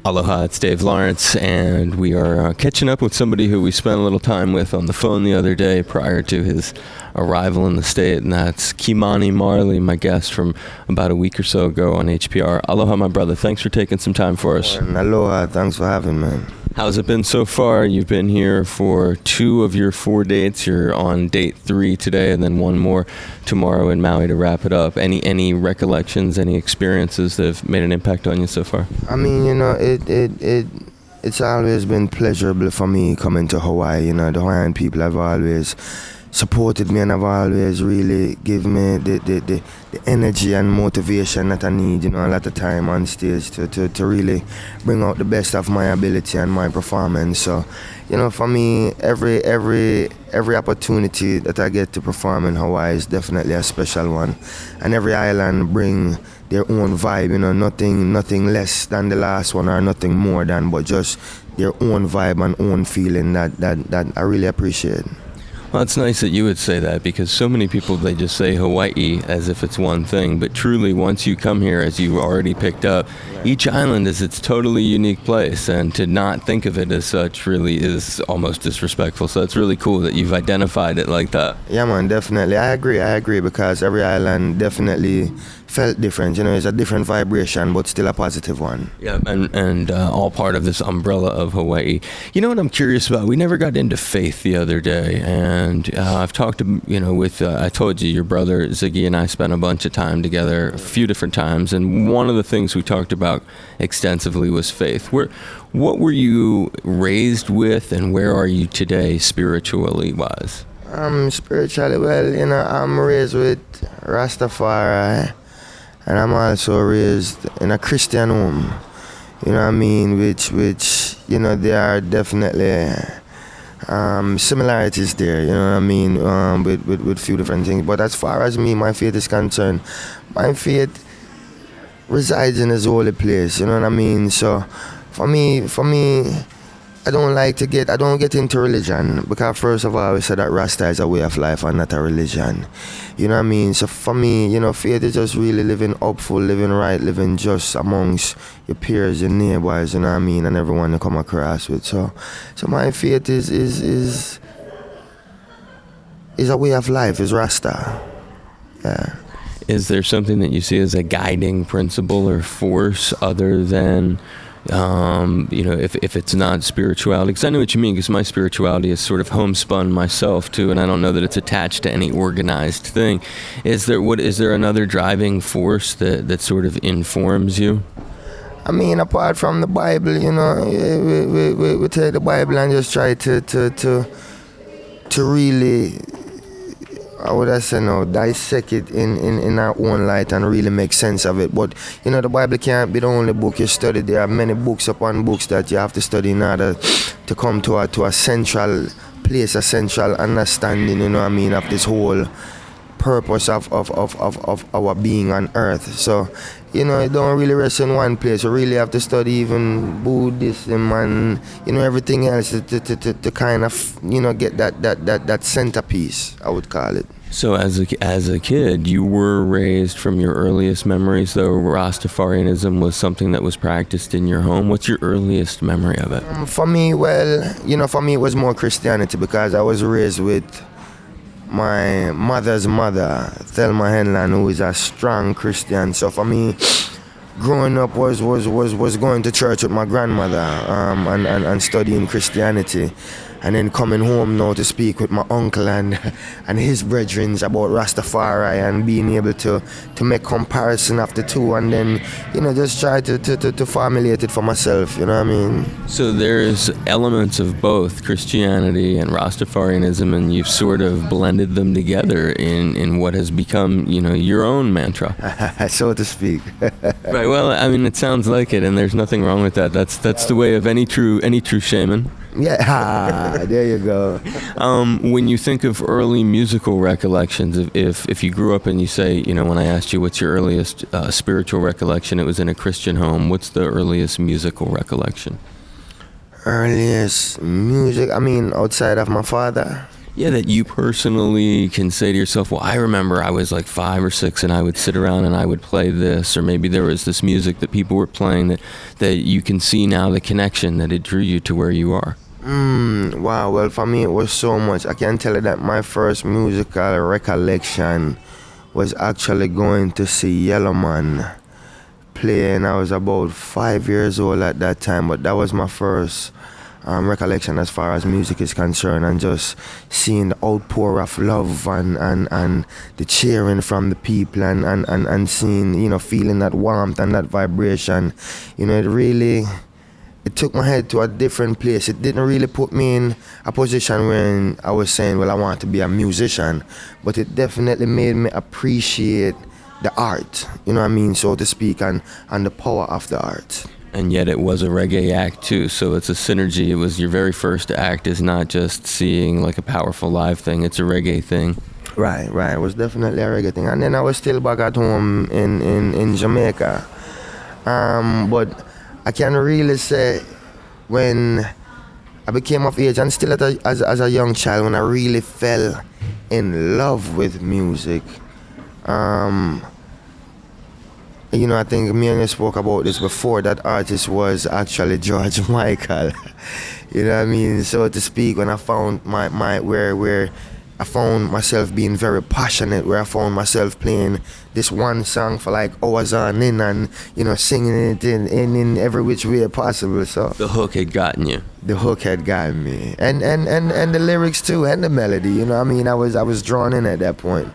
Aloha, it's Dave Lawrence, and we are catching up with somebody who we spent a little time with on the phone the other day prior to his arrival in the state, and that's Marley, my guest from about a week or so ago on HPR. Aloha, my brother. Thanks for taking some time for us. And aloha. Thanks for having me, man. How's it been so far? You've been here for 2 of your 4 dates. You're on date 3 today, and then 1 more tomorrow in Maui to wrap it up. Any recollections, any experiences that have made an impact on you so far? I mean, it's always been pleasurable for me coming to Hawaii. The Hawaiian people have always supported me and have always really given me the energy and motivation that I need, a lot of time on stage to really bring out the best of my ability and my performance. So, for me, every opportunity that I get to perform in Hawaii is definitely a special one. And every island bring their own vibe, nothing less than the last one or nothing more than, but just their own vibe and own feeling that I really appreciate. Well, it's nice that you would say that, because so many people, they just say Hawaii as if it's one thing. But truly, once you come here, as you already picked up, each island is its totally unique place. And to not think of it as such really is almost disrespectful. So it's really cool that you've identified it like that. Yeah, man, definitely. I agree, because every island definitely felt different. It's a different vibration, but still a positive one. Yeah, and all part of this umbrella of Hawaii. You know what I'm curious about? We never got into faith the other day, and I've talked to, with, I told you, your brother Ziggy and I spent a bunch of time together a few different times, and one of the things we talked about extensively was faith. What were you raised with, and where are you today spiritually wise? Spiritually, well, I'm raised with Rastafari. And I'm also raised in a Christian home, which there are definitely similarities there, with few different things. But as far as me, my faith is concerned, my faith resides in His holy place, So for me, I don't get into religion, because first of all, we said that Rasta is a way of life and not a religion. So for me, faith is just really living upful, living right, living just amongst your peers, your neighbors, and everyone you come across with. So my faith is a way of life, is Rasta. Yeah. Is there something that you see as a guiding principle or force other than if it's not spirituality? Because I know what you mean, because my spirituality is sort of homespun myself too, and I don't know that it's attached to any organized thing. Is there another driving force that sort of informs you? Apart from the Bible, we take the Bible and just try to really, how would I say now, dissect it in our own light and really make sense of it. But, the Bible can't be the only book you study. There are many books upon books that you have to study in order to come to a central place, a central understanding, of this whole purpose of our being on earth. So, it don't really rest in one place. You really have to study even Buddhism and, everything else to kind of, get that centerpiece, I would call it. So as a kid, you were raised from your earliest memories, though Rastafarianism was something that was practiced in your home. What's your earliest memory of it? For me, it was more Christianity, because I was raised with my mother's mother, Thelma Henlan, who is a strong Christian. So for me, growing up was going to church with my grandmother and studying Christianity. And then coming home now to speak with my uncle and his brethren about Rastafari, and being able to make comparison of the two, and then, just try to formulate it for myself, So there's elements of both Christianity and Rastafarianism, and you've sort of blended them together in what has become, your own mantra. So to speak. Right, well, it sounds like it, and there's nothing wrong with that. That's the way of any true shaman. Yeah, there you go. When you think of early musical recollections, if you grew up and you say, when I asked you what's your earliest spiritual recollection, it was in a Christian home. What's the earliest musical recollection? Earliest music, outside of my father. Yeah, that you personally can say to yourself, well, I remember I was like 5 or 6 and I would sit around and I would play this, or maybe there was this music that people were playing that you can see now the connection that it drew you to where you are. Wow, well, for me it was so much. I can tell you that my first musical recollection was actually going to see Yellowman play, and I was about 5 years old at that time, but that was my first recollection as far as music is concerned, and just seeing the outpour of love and the cheering from the people and seeing, feeling that warmth and that vibration. It took my head to a different place. It didn't really put me in a position when I was saying, well, I want to be a musician, but it definitely made me appreciate the art, so to speak, and the power of the art. And yet it was a reggae act too, so it's a synergy. It was your very first act is not just seeing like a powerful live thing, it's a reggae thing. Right. It was definitely a reggae thing. And then I was still back at home in Jamaica. But I can really say when I became of age, and still as a young child, when I really fell in love with music. I think me and you spoke about this before. That artist was actually George Michael. So to speak, when I found where I found myself being very passionate, where I found myself playing this one song for like hours on end and, singing it in every which way possible. So the hook had gotten you. The hook had gotten me. And the lyrics too, and the melody, I was drawn in at that point.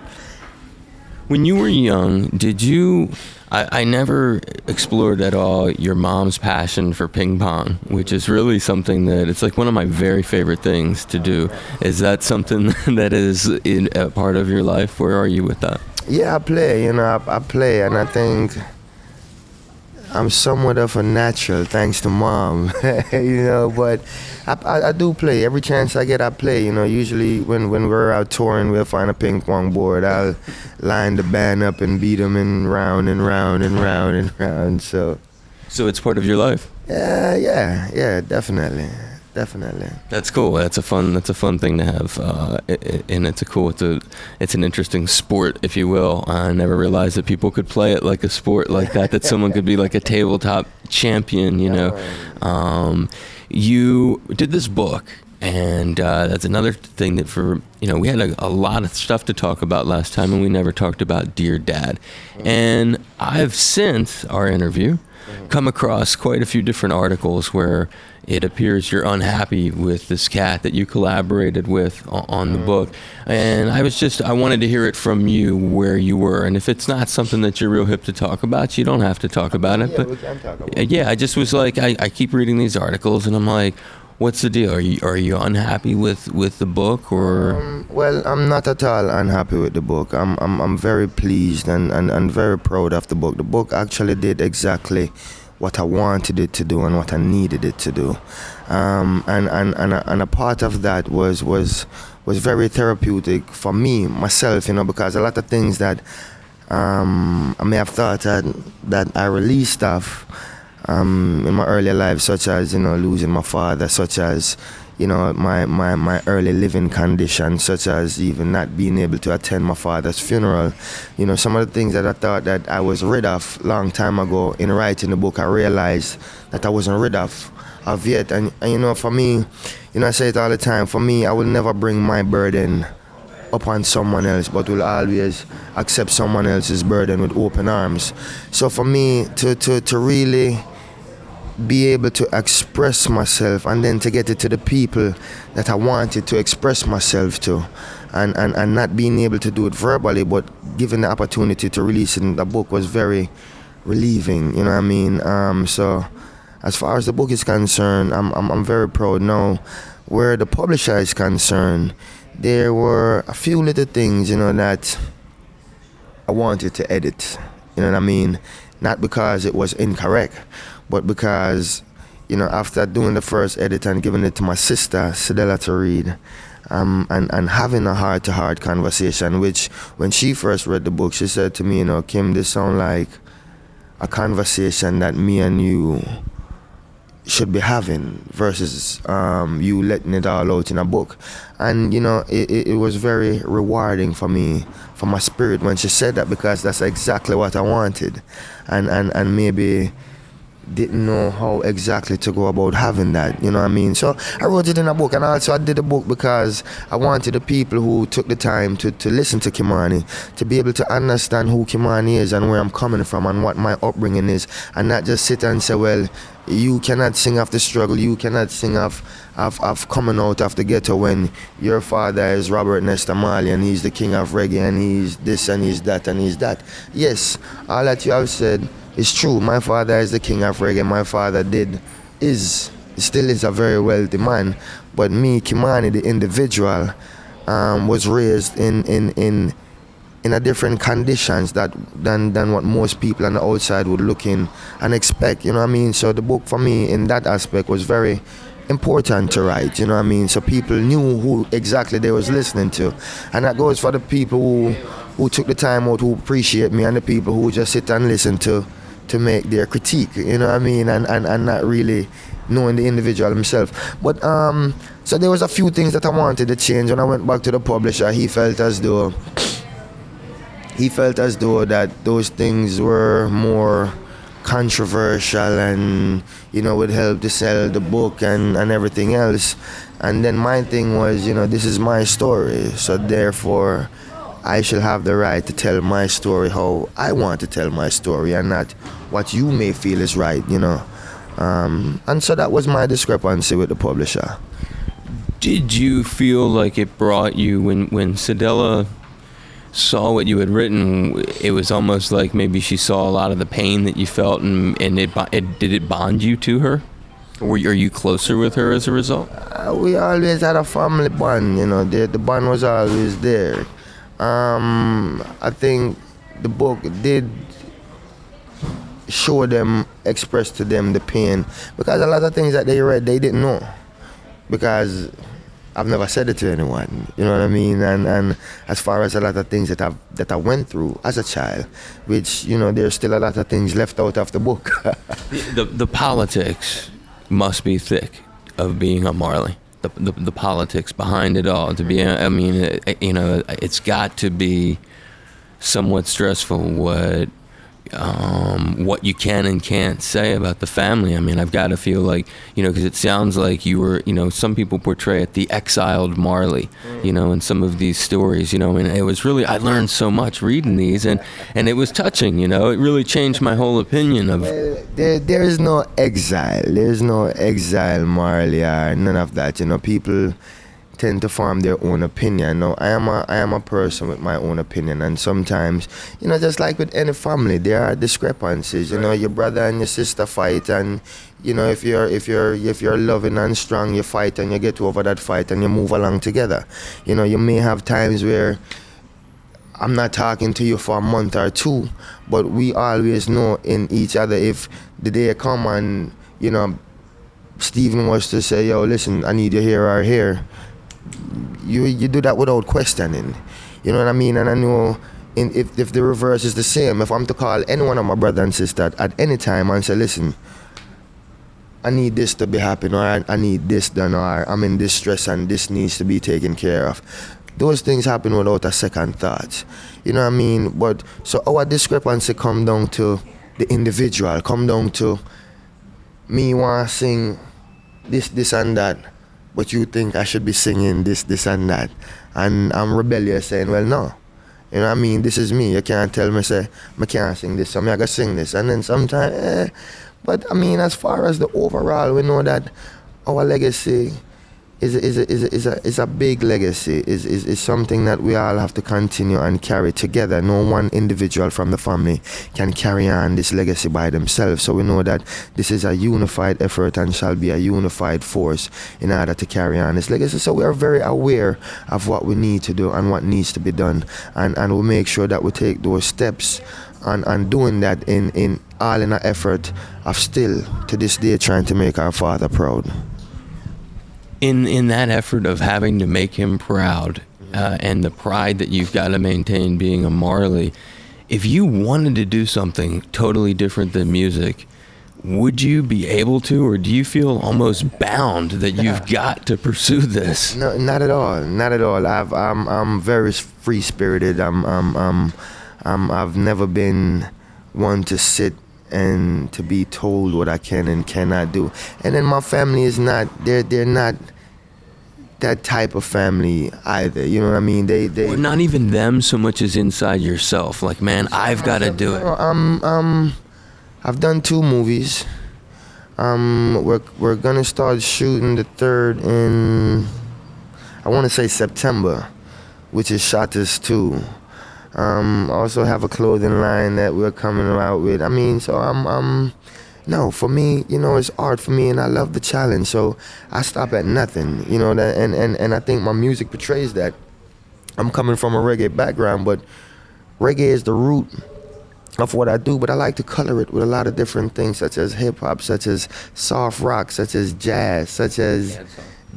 When you were young, did you... I never explored at all your mom's passion for ping pong, which is really something that it's like one of my very favorite things to do. Is that something that is in a part of your life? Where are you with that? Yeah, I play, I play, and I think I'm somewhat of a natural, thanks to mom, but I do play. Every chance I get, I play. Usually when we're out touring, we'll find a ping pong board. I'll line the band up and beat them in round and round and round and round. So it's part of your life? Yeah, definitely. That's cool. That's a fun thing to have, and it's an interesting sport, if you will. I never realized that people could play it like a sport like that. That someone could be like a tabletop champion. You did this book, and that's another thing that we had a lot of stuff to talk about last time, and we never talked about Dear Dad. And I've since our interview come across quite a few different articles where it appears you're unhappy with this cat that you collaborated with on the book. And I wanted to hear it from you where you were. And if it's not something that you're real hip to talk about, you don't have to talk about it. Yeah, we can talk about it. Yeah, I just was like, I keep reading these articles and I'm like, what's the deal? Are you unhappy with the book, or? Well, I'm not at all unhappy with the book. I'm very pleased and very proud of the book. The book actually did exactly what I wanted it to do and what I needed it to do, and a part of that was very therapeutic for me myself, because a lot of things that I may have thought that I released off in my earlier life, such as losing my father, such as my early living condition, such as even not being able to attend my father's funeral. Some of the things that I thought that I was rid of long time ago, in writing the book, I realized that I wasn't rid of yet. And for me, I say it all the time, for me, I will never bring my burden upon someone else, but will always accept someone else's burden with open arms. So for me to really be able to express myself, and then to get it to the people that I wanted to express myself to, and not being able to do it verbally, but given the opportunity to release it in the book, was very relieving. So as far as the book is concerned, I'm very proud now. Where the publisher is concerned, there were a few little things that I wanted to edit. Not because it was incorrect, but because, after doing the first edit and giving it to my sister, Sedella, to read, and having a heart-to-heart conversation, which when she first read the book, she said to me, Kim, this sounds like a conversation that me and you should be having versus you letting it all out in a book. And you know, it was very rewarding for me, for my spirit, when she said that, because that's exactly what I wanted, and maybe didn't know how exactly to go about having that, you know what I mean? So I wrote it in a book, and also I did a book because I wanted the people who took the time to listen to Kimani to be able to understand who Kimani is and where I'm coming from and what my upbringing is, and not just sit and say, well, you cannot sing of the struggle, you cannot sing of coming out of the ghetto when your father is Robert Nesta Marley and he's the king of reggae and he's this and he's that and he's that. Yes, all that you have said is true. My father is the king of reggae. My father still is a very wealthy man. But me, Kimani, the individual, was raised in a different conditions than what most people on the outside would look in and expect. You know what I mean? So the book for me in that aspect was very important to write, you know what I mean? So people knew who exactly they was listening to. And that goes for the people who took the time out, who appreciate me, and the people who just sit and listen to make their critique, you know what I mean, and not really knowing the individual himself. But so there was a few things that I wanted to change. When I went back to the publisher, he felt as though that those things were more controversial and, you know, would help to sell the book and everything else. And then my thing was, you know, this is my story, so therefore I shall have the right to tell my story how I want to tell my story and not what you may feel is right, you know. And so that was my discrepancy with the publisher. Did you feel like it brought you, when Cedella saw what you had written, it was almost like maybe she saw a lot of the pain that you felt, and did it bond you to her? Or are you closer with her as a result? We always had a family bond, you know. The bond was always there. I think the book did show them, express to them the pain, because a lot of things that they read they didn't know, because I've never said it to anyone, you know what I mean? And as far as a lot of things that I went through as a child, which, you know, there's still a lot of things left out of the book. The politics must be thick of being a Marley. The politics behind it all, to be, I mean, you know, it's got to be somewhat stressful what you can and can't say about the family. I mean, I've got to feel like, you know, because it sounds like you were, you know, some people portray it, the exiled Marley, you know, in some of these stories, you know, and it was really, I learned so much reading these, and it was touching, you know, it really changed my whole opinion of... There is no exile. There's no exile Marley or none of that, you know. People tend to form their own opinion. No, I am a person with my own opinion, and sometimes, you know, just like with any family, there are discrepancies. You know, your brother and your sister fight, and you know, if you're loving and strong, you fight and you get over that fight and you move along together. You know, you may have times where I'm not talking to you for a month or two, but we always know in each other if the day come and, you know, Stephen was to say, yo, listen, I need you here or here. You do that without questioning, you know what I mean? And I know if the reverse is the same, if I'm to call any one of my brother and sister at any time and say, listen, I need this to be happening, or I need this done, or I'm in distress and this needs to be taken care of, those things happen without a second thought, you know what I mean? But so our discrepancy come down to the individual, come down to me want to sing this and that, but you think I should be singing this and that, and I'm rebellious saying, well, no, you know what I mean, this is me, you can't tell me, say, I can't sing this, so I gotta sing this. And then sometimes, but I mean, as far as the overall, we know that our legacy is a big legacy, is something that we all have to continue and carry together. No one individual from the family can carry on this legacy by themselves. So we know that this is a unified effort and shall be a unified force in order to carry on this legacy. So we are very aware of what we need to do and what needs to be done, and we make sure that we take those steps and doing that in an effort of still to this day trying to make our father proud. In that effort of having to make him proud, and the pride that you've got to maintain being a Marley, if you wanted to do something totally different than music, would you be able to, or do you feel almost bound that you've got to pursue this? No, not at all. Not at all. I'm very free spirited. I've never been one to sit and to be told what I can and cannot do. And then my family is not. They're not that type of family either. You know what I mean? Or not even them so much as inside yourself. Like, man, I've got to do it. I've done 2 movies. We're gonna start shooting the 3rd in, I want to say September, which is Shotters 2. Also have a clothing line that we're coming out with. I mean, so no, for me, you know, it's art for me, and I love the challenge. So I stop at nothing, you know, and I think my music portrays that. I'm coming from a reggae background, but reggae is the root of what I do, but I like to color it with a lot of different things, such as hip-hop, such as soft rock, such as jazz, such as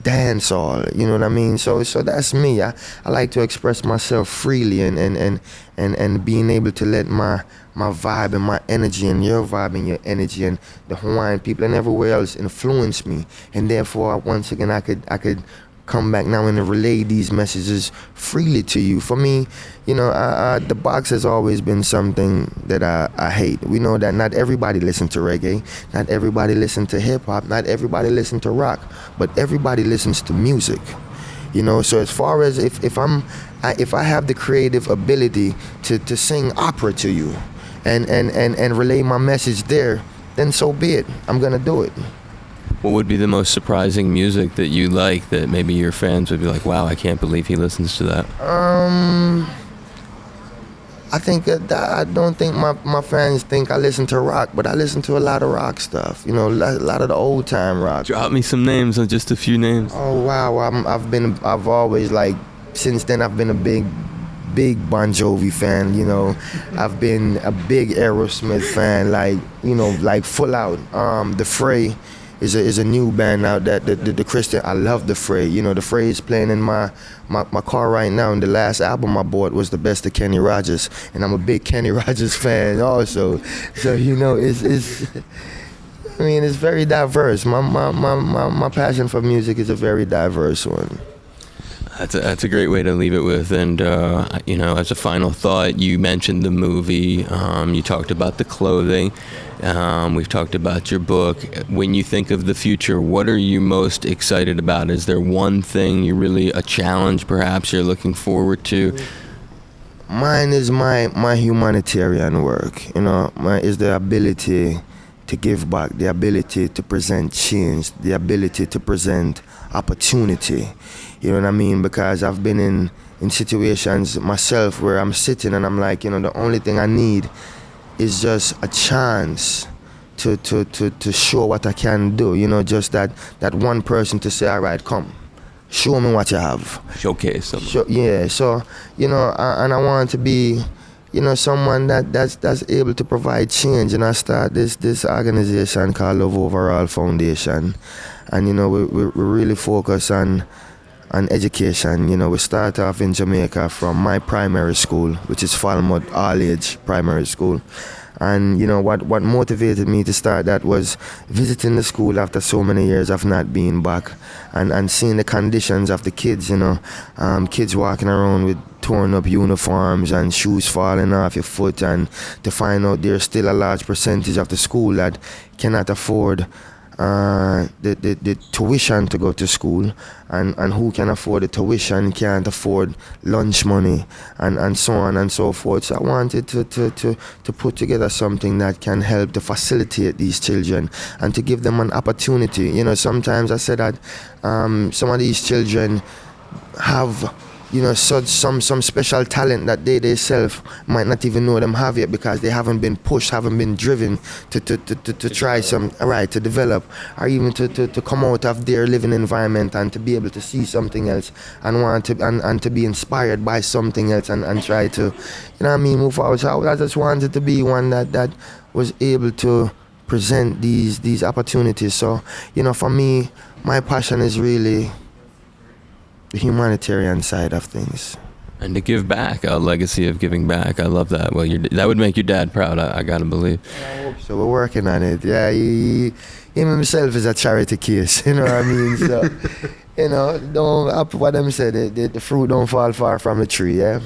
dancehall, you know what I mean? So that's me. I like to express myself freely and being able to let my vibe and my energy and your vibe and your energy and the Hawaiian people and everywhere else influence me. And therefore, once again, I could come back now and relay these messages freely to you. For me, you know, the box has always been something that I hate. We know that not everybody listens to reggae, not everybody listens to hip-hop, not everybody listens to rock, but everybody listens to music. You know, so as far as if I have the creative ability to sing opera to you and relay my message there, then so be it. I'm gonna do it. What would be the most surprising music that you like that maybe your fans would be like, wow, I can't believe he listens to that? I think that I don't think my fans think I listen to rock, but I listen to a lot of rock stuff. You know, a lot of the old time rock. Drop me some names, just a few names. Oh wow, I've always, like, since then I've been a big Bon Jovi fan. You know, I've been a big Aerosmith fan, like, you know, like full out. The Fray is a new band out that the Christian. I love the Fray. You know, the Fray is playing in my car right now, and the last album I bought was the best of Kenny Rogers, and I'm a big Kenny Rogers fan also. So, you know, it's I mean, it's very diverse. My passion for music is a very diverse one. That's a great way to leave it with. And, you know, as a final thought, you mentioned the movie. You talked about the clothing. We've talked about your book. When you think of the future, what are you most excited about? Is there one thing a challenge perhaps you're looking forward to? Mine is my humanitarian work. You know, is the ability to give back, the ability to present change, the ability to present opportunity. You know what I mean? Because I've been in situations myself where I'm sitting and I'm like, you know, the only thing I need is just a chance to show what I can do. You know, just that one person to say, all right, come, show me what you have. Showcase something. Yeah, so, you know, and I want to be, you know, someone that's able to provide change. And I start this organization called Love Overall Foundation. And, you know, we really focus on education. You know, we start off in Jamaica from my primary school, which is Falmouth All-Age Primary School. And, you know, what motivated me to start that was visiting the school after so many years of not being back and seeing the conditions of the kids, you know, kids walking around with torn up uniforms and shoes falling off your foot, and to find out there's still a large percentage of the school that cannot afford the tuition to go to school, and who can afford the tuition can't afford lunch money, and so on and so forth. So I wanted to put together something that can help to facilitate these children and to give them an opportunity. You know, sometimes I say that some of these children have, you know, some special talent that they themselves might not even know them have yet, because they haven't been pushed, haven't been driven to try some, right, to develop, or even to come out of their living environment and to be able to see something else and want to and to be inspired by something else and try to, you know what I mean, move forward. So I just wanted to be one that was able to present these opportunities. So, you know, for me, my passion is really the humanitarian side of things. And to give back, a legacy of giving back. I love that. Well, that would make your dad proud, I gotta believe. I hope so. We're working on it. Yeah, he himself is a charity case. You know what I mean? So, you know, don't what them said. The fruit don't fall far from the tree. Yeah.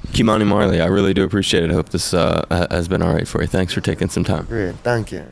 Kimani Marley, I really do appreciate it. I hope this has been all right for you. Thanks for taking some time. Great. Thank you.